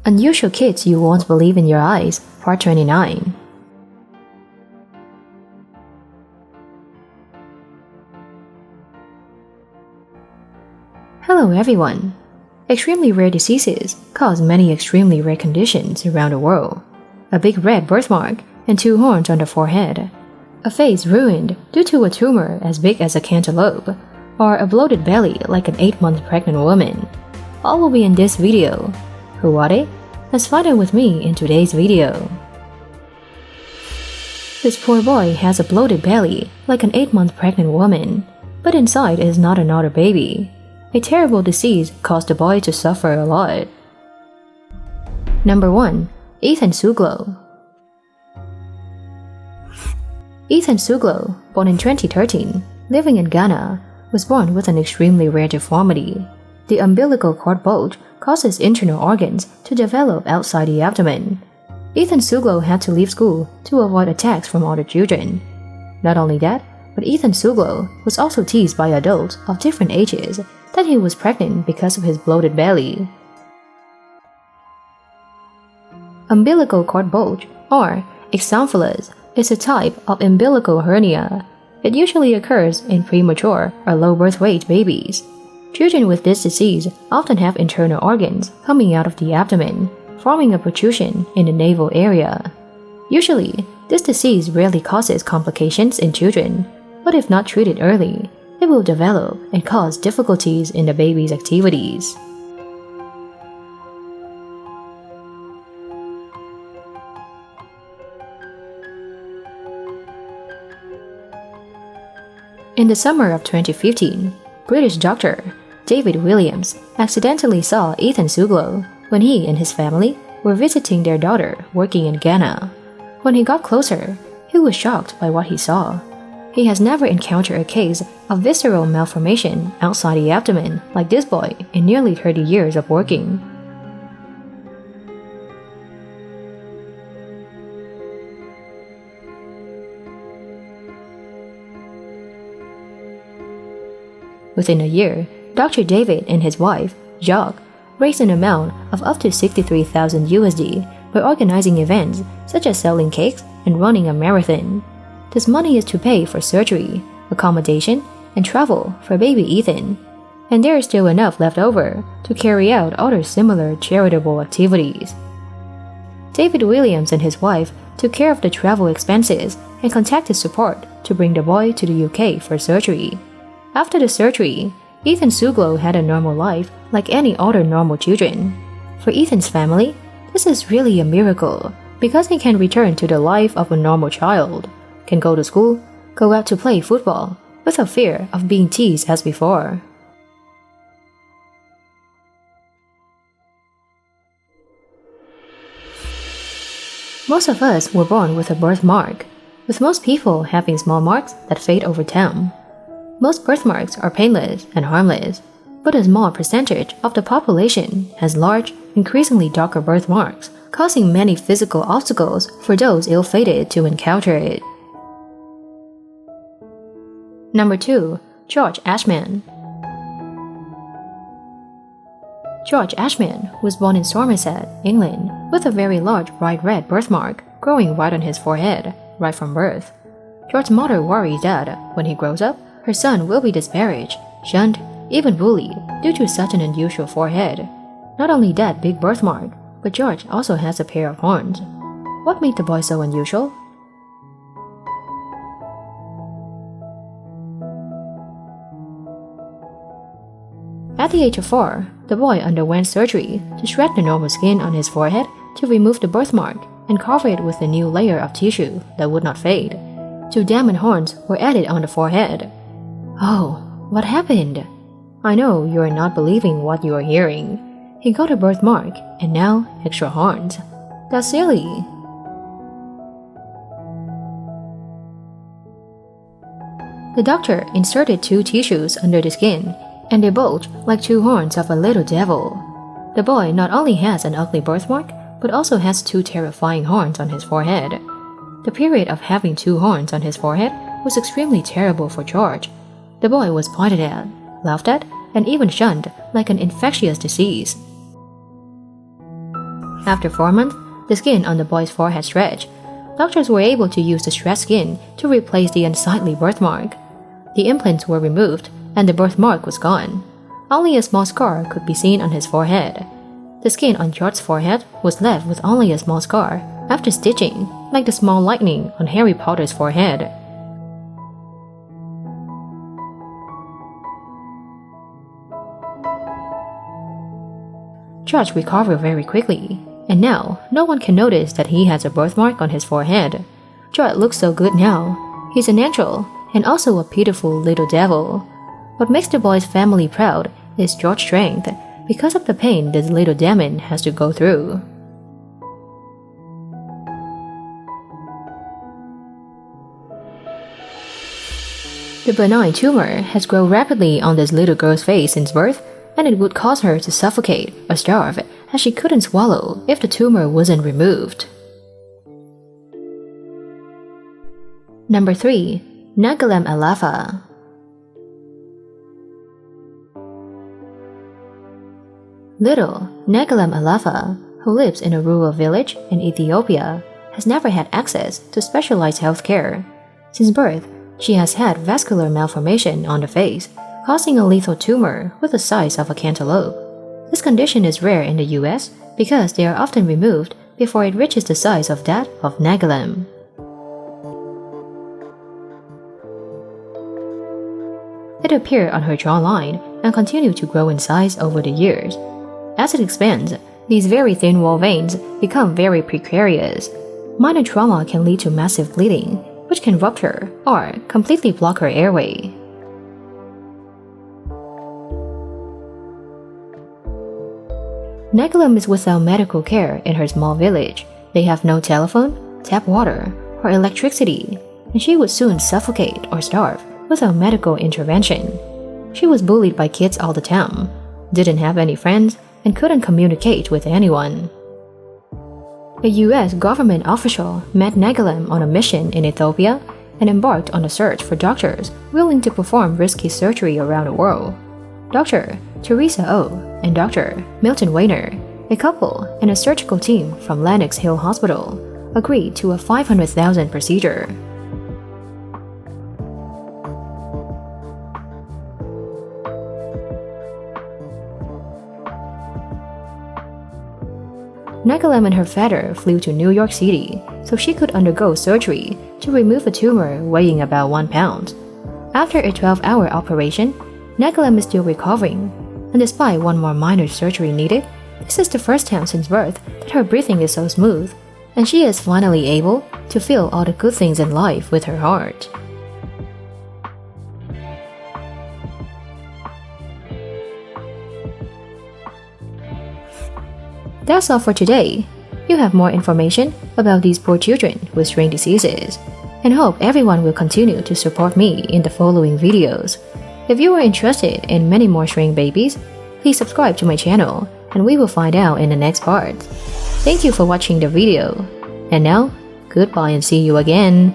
Unusual Kids You Won't Believe in Your Eyes, Part 29. Hello everyone. Extremely rare diseases cause many extremely rare conditions around the world. A big red birthmark and 2 horns on the forehead. A face ruined due to a tumor as big as a cantaloupe, or a bloated belly like an 8-month pregnant woman. All will be in this video. Who are they? Let's find out with me in today's video. This poor boy has a bloated belly like an 8-month pregnant woman, but inside is not another baby. A terrible disease caused the boy to suffer a lot. Number 1. Ethan Suglo. Ethan Suglo, born in 2013, living in Ghana, was born with an extremely rare deformity. The umbilical cord bulge causes internal organs to develop outside the abdomen. Ethan Suglo had to leave school to avoid attacks from other children. Not only that, but Ethan Suglo was also teased by adults of different ages that he was pregnant because of his bloated belly. Umbilical cord bulge, or exomphalus, is a type of umbilical hernia. It usually occurs in premature or low birth weight babies. Children with this disease often have internal organs coming out of the abdomen, forming a protrusion in the navel area. Usually, this disease rarely causes complications in children, but if not treated early, it will develop and cause difficulties in the baby's activities. In the summer of 2015, British doctor David Williams accidentally saw Ethan Suglo when he and his family were visiting their daughter working in Ghana. When he got closer, he was shocked by what he saw. He has never encountered a case of visceral malformation outside the abdomen like this boy in nearly 30 years of working. Within a year, Dr. David and his wife, Jacques, raised an amount of up to 63,000 USD by organizing events such as selling cakes and running a marathon. This money is to pay for surgery, accommodation, and travel for baby Ethan, and there is still enough left over to carry out other similar charitable activities. David Williams and his wife took care of the travel expenses and contacted support to bring the boy to the UK for surgery. After the surgery, Ethan Suglo had a normal life like any other normal children. For Ethan's family, this is really a miracle because he can return to the life of a normal child, can go to school, go out to play football without fear of being teased as before. Most of us were born with a birthmark, with most people having small marks that fade over time. Most birthmarks are painless and harmless, but a small percentage of the population has large, increasingly darker birthmarks, causing many physical obstacles for those ill-fated to encounter it. Number 2. George Ashman. George Ashman was born in Somerset, England, with a very large bright red birthmark growing right on his forehead, right from birth. George's mother worries that, when he grows up, her son will be disparaged, shunned, even bullied due to such an unusual forehead. Not only that big birthmark, but George also has a pair of horns. What made the boy so unusual? At the age of 4, the boy underwent surgery to shred the normal skin on his forehead to remove the birthmark and cover it with a new layer of tissue that would not fade. 2 diamond horns were added on the forehead. Oh, what happened? I know you are not believing what you are hearing. He got a birthmark and now extra horns. That's silly. The doctor inserted 2 tissues under the skin, and they bulge like 2 horns of a little devil. The boy not only has an ugly birthmark, but also has 2 terrifying horns on his forehead. The period of having 2 horns on his forehead was extremely terrible for George. The boy was pointed at, laughed at, and even shunned like an infectious disease. After 4 months, the skin on the boy's forehead stretched. Doctors were able to use the stretched skin to replace the unsightly birthmark. The implants were removed, and the birthmark was gone. Only a small scar could be seen on his forehead. The skin on George's forehead was left with only a small scar after stitching, like the small lightning on Harry Potter's forehead. George recovered very quickly, and now no one can notice that he has a birthmark on his forehead. George looks so good now. He's a natural and also a pitiful little devil. What makes the boy's family proud is George's strength because of the pain this little demon has to go through. The benign tumor has grown rapidly on this little girl's face since birth, and it would cause her to suffocate or starve as she couldn't swallow if the tumor wasn't removed. Number 3. Nagelem Alafa. Little Nagelem Alafa, who lives in a rural village in Ethiopia, has never had access to specialized health care. Since birth, she has had vascular malformation on the face, causing a lethal tumor with the size of a cantaloupe. This condition is rare in the US because they are often removed before it reaches the size of that of Nagelem. It appeared on her jawline and continued to grow in size over the years. As it expands, these very thin wall veins become very precarious. Minor trauma can lead to massive bleeding, which can rupture or completely block her airway. Nagelem is without medical care in her small village. They have no telephone, tap water, or electricity, and she would soon suffocate or starve without medical intervention. She was bullied by kids all the time, didn't have any friends, and couldn't communicate with anyone. A US government official met Nagelem on a mission in Ethiopia and embarked on a search for doctors willing to perform risky surgery around the world. Dr. Teresa O and Dr. Milton Weiner, a couple and a surgical team from Lenox Hill Hospital, agreed to a $500,000 procedure. Nagelem and her father flew to New York City so she could undergo surgery to remove a tumor weighing about 1 pound. After a 12-hour operation, Nagelem is still recovering, and despite one more minor surgery needed, this is the first time since birth that her breathing is so smooth, and she is finally able to feel all the good things in life with her heart. That's all for today. You have more information about these poor children with strange diseases, and hope everyone will continue to support me in the following videos. If you are interested in many more strange babies, please subscribe to my channel, and we will find out in the next part. Thank you for watching the video. And now, goodbye and see you again.